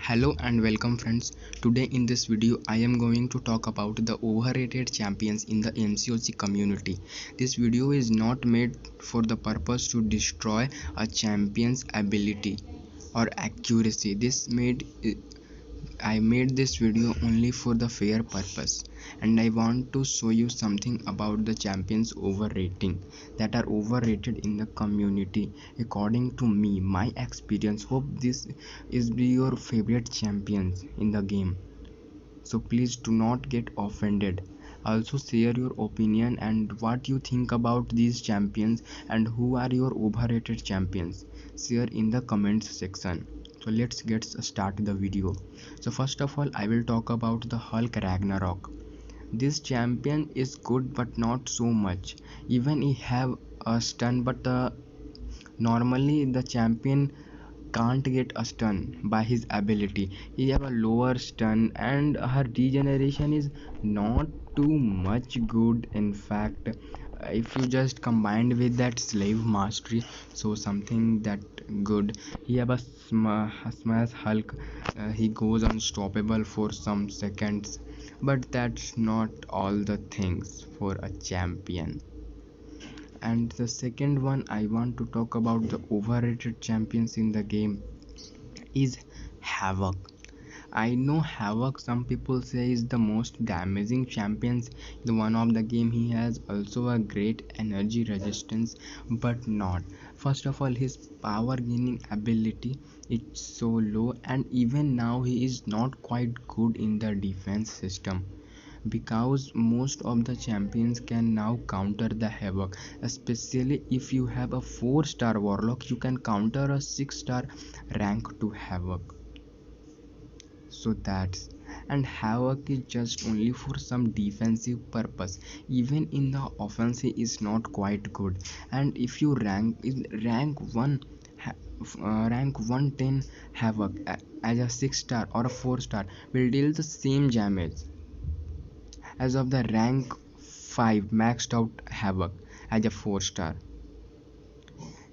Hello and welcome friends. Today in this video I am going to talk about the overrated champions in the Mcoc community. This video is not made for the purpose to destroy a champion's ability or accuracy. I made this video only for the fair purpose, and I want to show you something about the champions overrating that are overrated in the community according to me, my experience. Hope this is be your favorite champions in the game, so please do not get offended. Also share your opinion and what you think about these champions and who are your overrated champions. Share in the comments section. So let's get start the video. So first of all I will talk about the Hulk Ragnarok. This champion is good but not so much. Even he have a stun, but normally the champion can't get a stun by his ability. He have a lower stun and her regeneration is not too much good. In fact, if you just combined with that slave mastery, so something that good. He have a smash Hulk. He goes unstoppable for some seconds, but that's not all the things for a champion. And the second one I want to talk about the overrated champions in the game is Havoc. I know Havoc, some people say, is the most damaging champions. The one of the game, he has also a great energy resistance, but not. First of all, his power gaining ability is so low, and even now he is not quite good in the defense system, because most of the champions can now counter the Havoc. Especially if you have a 4-star warlock, you can counter a 6-star rank to Havoc. So that's, and Havoc is just only for some defensive purpose. Even in the offense he is not quite good. And if you rank 1 rank 110 Havoc as a 6-star or a 4-star will deal the same damage as of the rank 5 maxed out Havoc as a 4-star.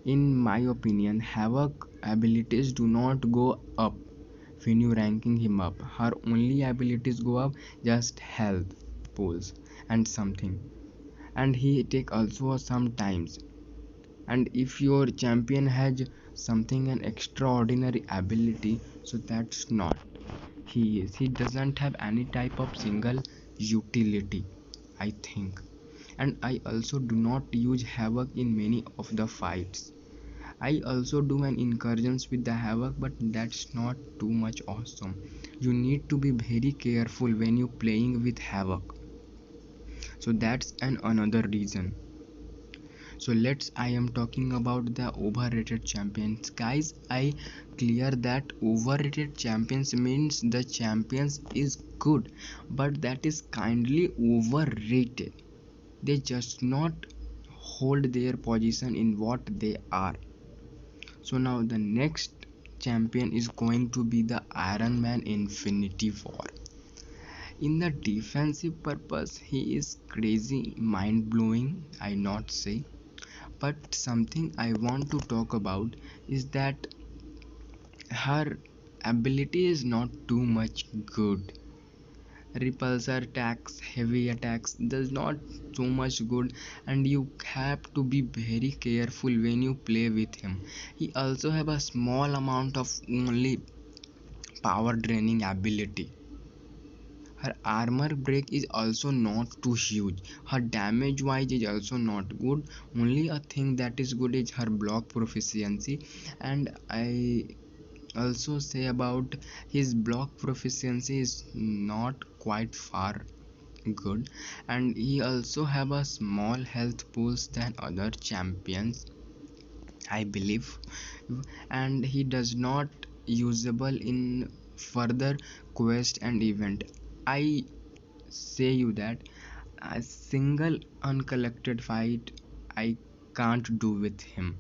In my opinion, Havoc abilities do not go up when you ranking him up. Her only abilities go up just health pulls and something, and he take also sometimes. And if your champion has something an extraordinary ability, so that's not he doesn't have any type of single utility, I think. And I also do not use Havoc in many of the fights. I also do an incursions with the Havoc, but that's not too much awesome. You need to be very careful when you playing with Havoc. So that's another reason. So I am talking about the overrated champions. Guys, I clear that overrated champions means the champions is good, but that is kindly overrated. They just not hold their position in what they are. So now the next champion is going to be the Iron Man Infinity War. In the defensive purpose, he is crazy, mind blowing, I not say. But something I want to talk about is that her ability is not too much good. Repulsor attacks, heavy attacks does not so much good, and you have to be very careful when you play with him. He also have a small amount of only power draining ability. Her armor break is also not too huge. Her damage wise is also not good. Only a thing that is good is her block proficiency, and I also say about his block proficiency is not quite far good, and he also have a small health pools than other champions, I believe. And he does not usable in further quest and event. I say you that a single uncollected fight I can't do with him.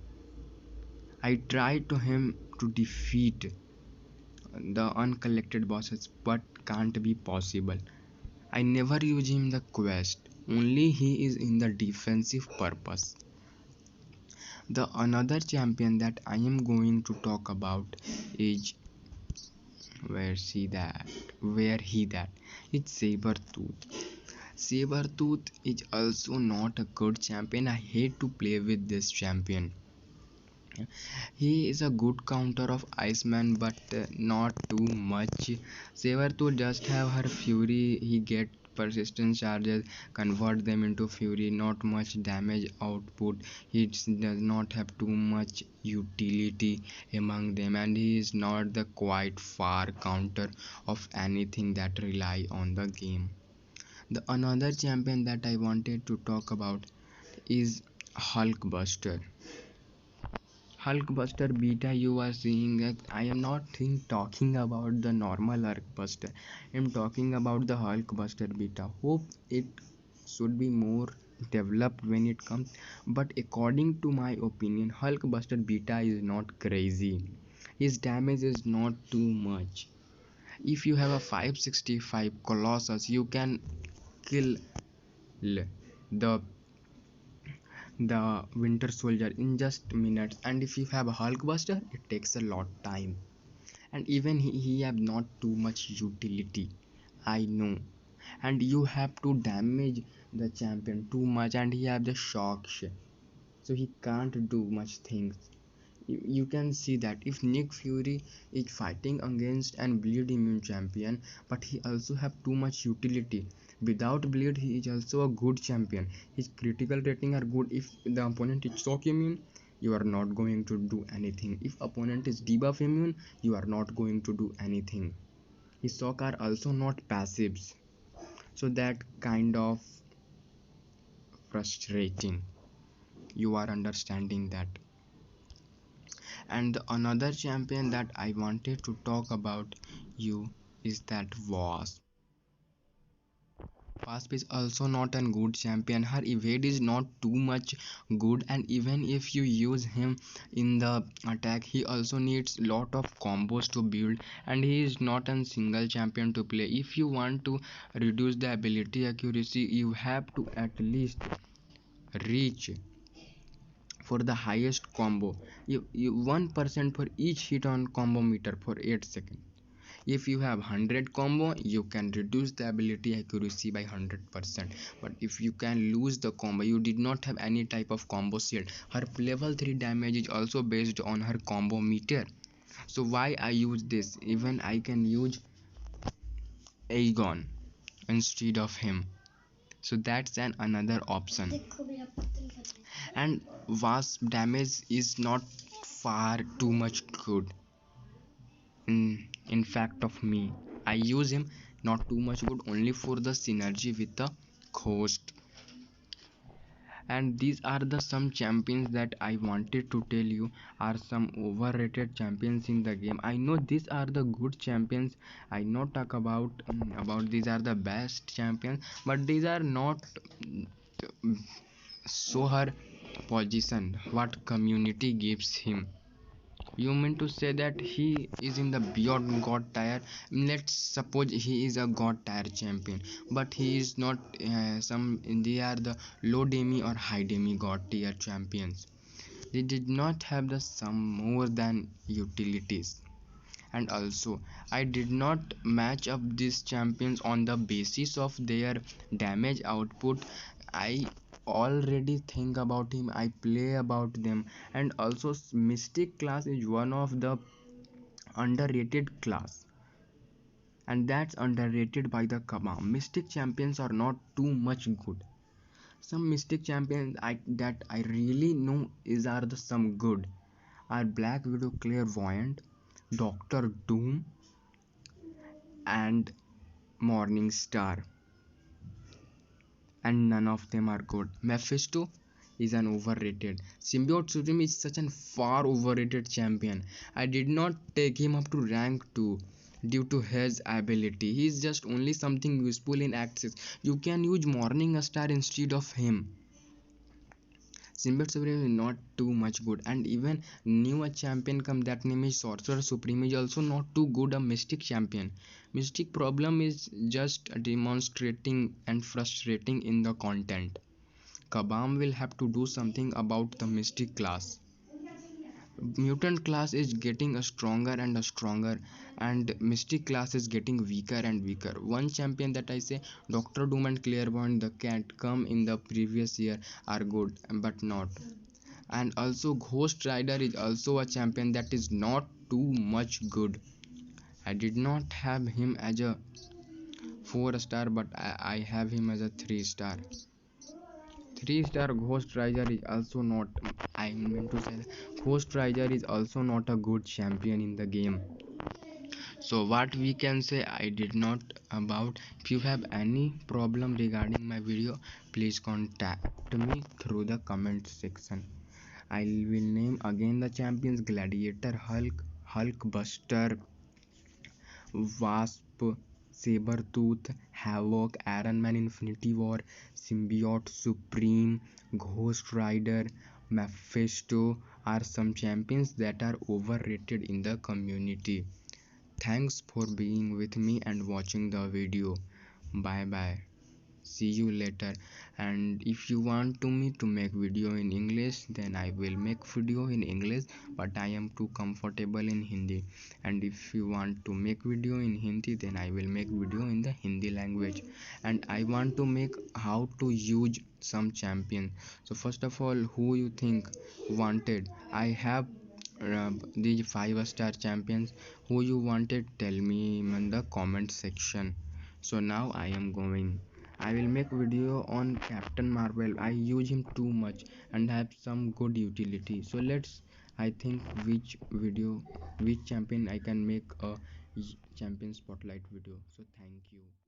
I tried to him to defeat the uncollected bosses, but can't be possible. I never use him the quest, only he is in the defensive purpose. The another champion that I am going to talk about is Where she that? Where he that? It's Sabertooth. Sabertooth is also not a good champion. I hate to play with this champion. He is a good counter of Iceman, but not too much. Sabertooth just have her fury. He get persistent charges, convert them into fury. Not much damage output. He does not have too much utility among them, and he is not the quite far counter of anything that rely on the game. The another champion that I wanted to talk about is Hulkbuster. Hulkbuster beta you are seeing that I am not talking about the normal Hulkbuster. I am talking about the Hulkbuster beta. Hope it should be more developed when it comes. But according to my opinion, Hulkbuster beta is not crazy. His damage is not too much. If you have a 565 Colossus, you can kill the Winter Soldier in just minutes, and if you have a Hulkbuster it takes a lot time, and even he have not too much utility, I know, and you have to damage the champion too much, and he have the shock shit, so he can't do much things. You can see that if Nick Fury is fighting against an bleed immune champion, but he also have too much utility. Without bleed, he is also a good champion. His critical rating are good. If the opponent is shock immune, you are not going to do anything. If opponent is debuff immune, you are not going to do anything. His shock are also not passives, so that kind of frustrating. You are understanding that. And the another champion that I wanted to talk about you is that Wasp is also not a good champion. Her evade is not too much good, and even if you use him in the attack, he also needs lot of combos to build, and he is not a single champion to play. If you want to reduce the ability accuracy, you have to at least reach for the highest combo. You 1% for each hit on combo meter for 8 seconds. If you have 100 combo, you can reduce the ability accuracy by 100%. But if you can lose the combo, you did not have any type of combo shield. Her level 3 damage is also based on her combo meter. So why I use this? Even I can use Aegon instead of him. So that's an another option. And Wasp damage is not far too much good. In fact of me, I use him not too much good, only for the synergy with the host. And these are the some champions that I wanted to tell you are some overrated champions in the game. I know these are the good champions. I not talk about these are the best champions, but these are not so her position what community gives him. You mean to say that he is in the beyond god tier? Let's suppose he is a god tier champion, but he is not some. They are the low demi or high demi god tier champions. They did not have the some more than utilities. And also, I did not match up these champions on the basis of their damage output. I already think about him, I play about them. And also, Mystic class is one of the underrated class, and that's underrated by the Kabam. Mystic champions are not too much good. Some Mystic champions that I really know is are the some good are Black Widow, Clairvoyant, Doctor Doom, and Morning Star, and none of them are good. Mephisto is an overrated. Symbiote Supreme is such an far overrated champion. I did not take him up to rank 2 due to his ability. He is just only something useful in Axis. You can use Morning Star instead of him. Symbiote Supreme is not too much good, and even new a champion come that name is Sorcerer Supreme is also not too good a Mystic champion. Mystic problem is just demonstrating and frustrating in the content. Kabam will have to do something about the Mystic class. Mutant class is getting stronger and stronger, and mystic class is getting weaker and weaker. One champion that I say, Dr. Doom and Clairvoyant, the cat come in the previous year, are good but not. And also Ghost Rider is also a champion that is not too much good. I did not have him as a 4 star, but I have him as a 3 star. 3 star Ghost Rider is also not, I meant to say that Ghost Rider is also not a good champion in the game. So what we can say, I did not about. If you have any problem regarding my video, please contact me through the comment section. I will name again the champions: Gladiator, Hulk Buster, Wasp, Sabertooth, Havoc, Iron Man Infinity War, Symbiote Supreme, Ghost Rider, Mephisto are some champions that are overrated in the community. Thanks for being with me and watching the video. Bye bye. See you later. And if you want to me to make video in English, then I will make video in English, but I am too comfortable in Hindi. And if you want to make video in Hindi, then I will make video in the Hindi language. And I want to make how to use some champion. So first of all, who you think wanted, I have the 5 star champions. Who you wanted, tell me in the comment section. So now I am going, I will make video on Captain Marvel. I use him too much and have some good utility. So let's, I think which video, which champion I can make a champion spotlight video. So thank you.